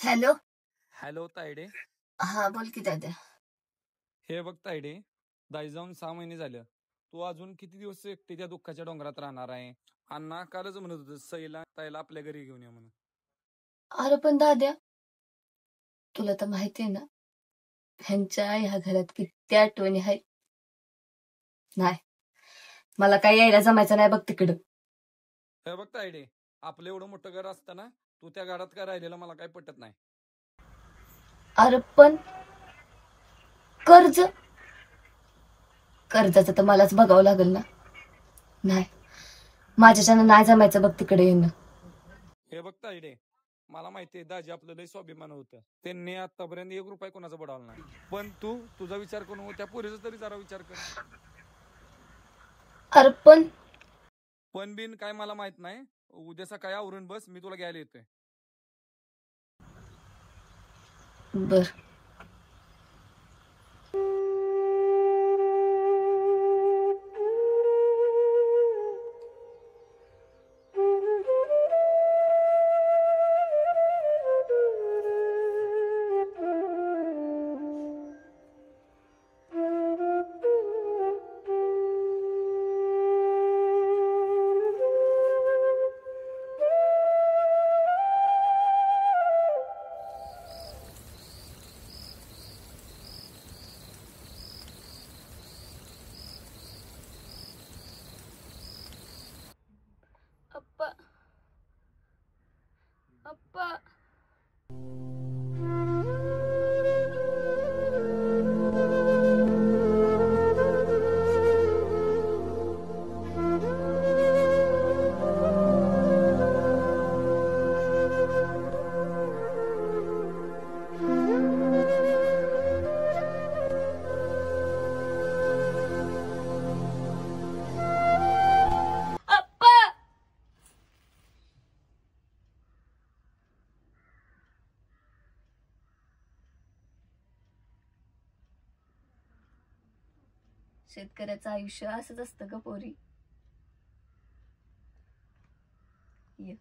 Hello. Hello Tayde. हा बोल की दादा. हे बघ तायडे, दाई जाऊन 6 महिने झालं. तू अजून किती दिवस एकटी त्या दुःखाच्या डोंगरात राहणार आहे? अण्णा कालच म्हणत होतं सईला ताईला आपल्या घरी घेऊन या म्हणून. अरे पण दाद्या, तुला तर माहिती आहे ना ह्यांच्या ह्या घरात किती आठवणी आहेत. नाही, मला काय यायला जमायचं नाही बघ तिकडं. हे बघ तायडे, आपलं एवढं मोठं घर असताना तू त्या घरात काय राहिलेलं मला काही पटत नाही. अरे पण कर्जाचं तर मलाच बघावं लागेल ना. नाही, माझ्याच्यानं नाही जमायचं बघ तिकडे येणं. हे बघ तायडे, मला माहितीये दाजी आपलं लय स्वाभिमान होतं. त्यांनी आतापर्यंत 1 रुपया कोणाचा बुडवला नाही. पण तू तुझा विचार करून त्या पोरीचा तरी जरा विचार कर. अरे पण बिन काय मला माहित नाही. उद्या सकाळी आवरून बस, मी तुला घ्यायला येतोय. बर. अप्पा अप्पा. शेतकऱ्याचं आयुष्य असंच असतं ग पोरी. ये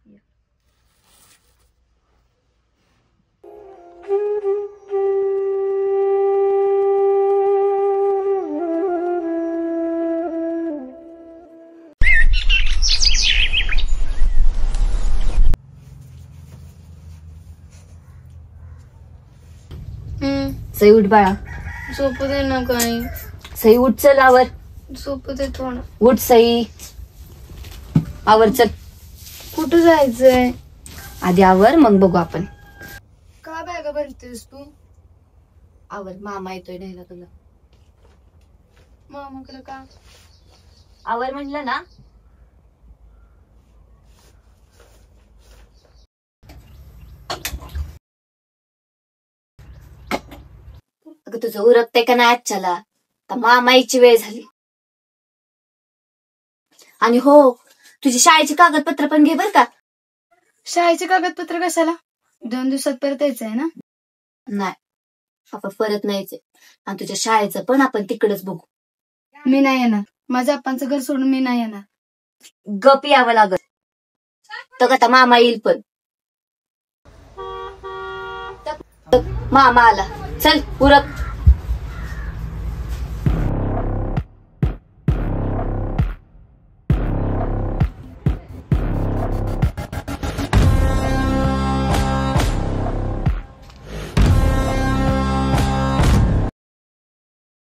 ये. सई उठ बाळा. झोपू दे ना काही. सई उठ, चल आवर. झोपू दे थोडं. उठ सई, आवर चल. कुठं जायचंय? आधी आवर मग बघू आपण. का बॅगा भरतेस तू? आवर, मामा येतोय न्यायला तुला. मामाकडे का? आवर म्हणलं ना. अगं तुझं उरकते का नाही आजच्याला? आता मामाईची वेळ झाली. आणि हो, तुझी शाळेची कागदपत्र पण घे बर का. शाळेचे कागदपत्र कशाला? 2 दिवसात परत यायचंय ना? नाही, आपण परत नाहीचे. आणि तुझ्या शाळेचं पण आपण तिकडच बघू. मी नाही येणार. माझ्या आप्पांचं घर सोडून मी नाही येणार. गप यावं लागत. तर आता मामा येईल पण. मामा आला, चल उरक.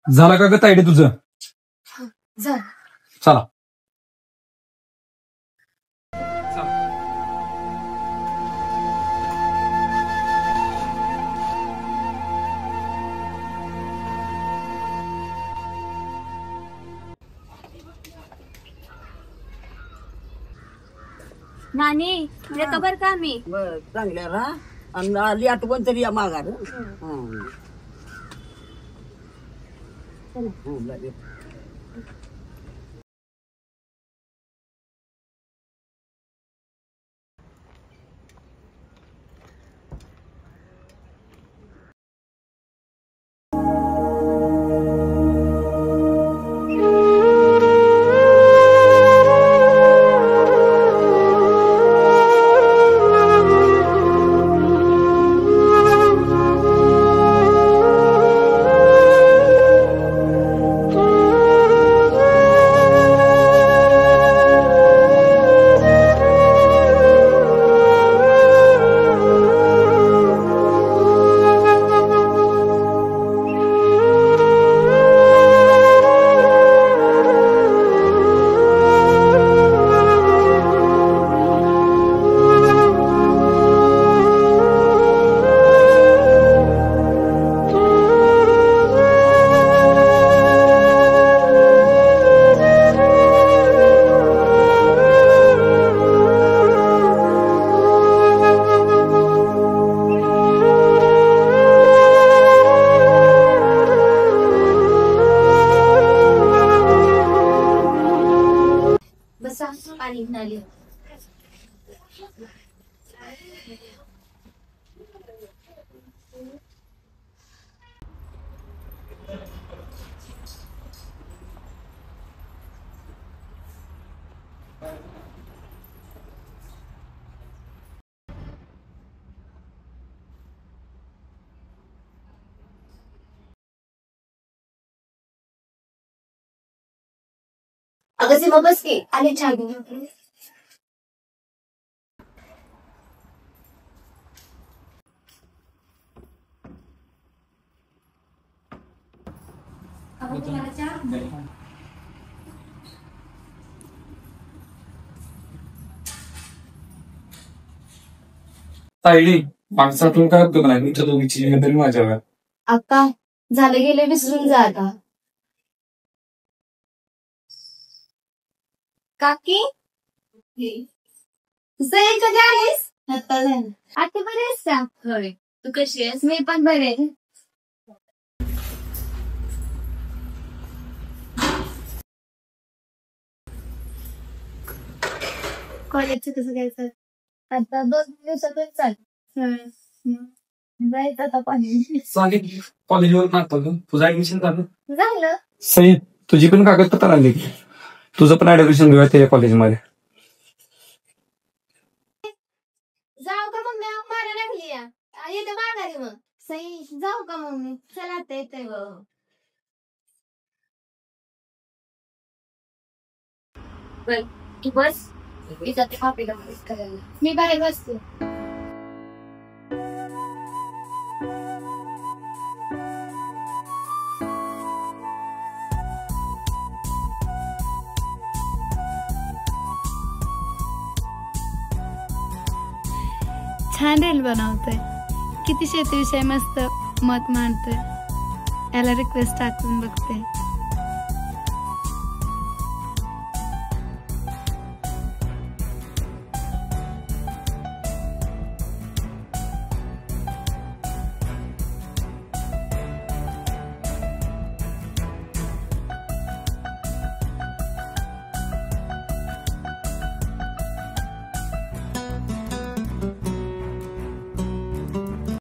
झाला का ग तायडे तुझं? चल. चला. नानी येतो बर का मी. चांगल्या राहा आणि आली आठवण तरी या माघार. अगं सीमा बस की आणि चहा घेऊन. तायडे माणसातून काय उपयोग नाही तुमच्या दोघीची जिम्मेदारी माझ्यावर. अक्का झालं गेले विसरून जा आता. काकी सई कधी आलीस? आता झालं. आता बरे आहेस का? होय. तू कशी आहेस? मी पण बरे आहे. कॉलेजचं कसं घ्यायचं? आता 2 दिवसातच चालेल. जायचं आता कॉलेज. चालेल कॉलेजवर नातो तुझं ऍडमिशन झालं. झालं. सई तुझी पण कागदपत्र आली की तुझं पण ऍडमिशन घेऊया त्या कॉलेजमध्ये. जाऊ का मम्मी? मारा लागली या. येते माघारी मग. सई जाऊ का मम्मी? चला आता येते ग. तू बस. मी जाते कॉपीला करायला. मी बाहेर बसते. छान रील बनवतोय. किती शेतीविषयी मस्त मत मांडतोय. याला रिक्वेस्ट टाकून बघते.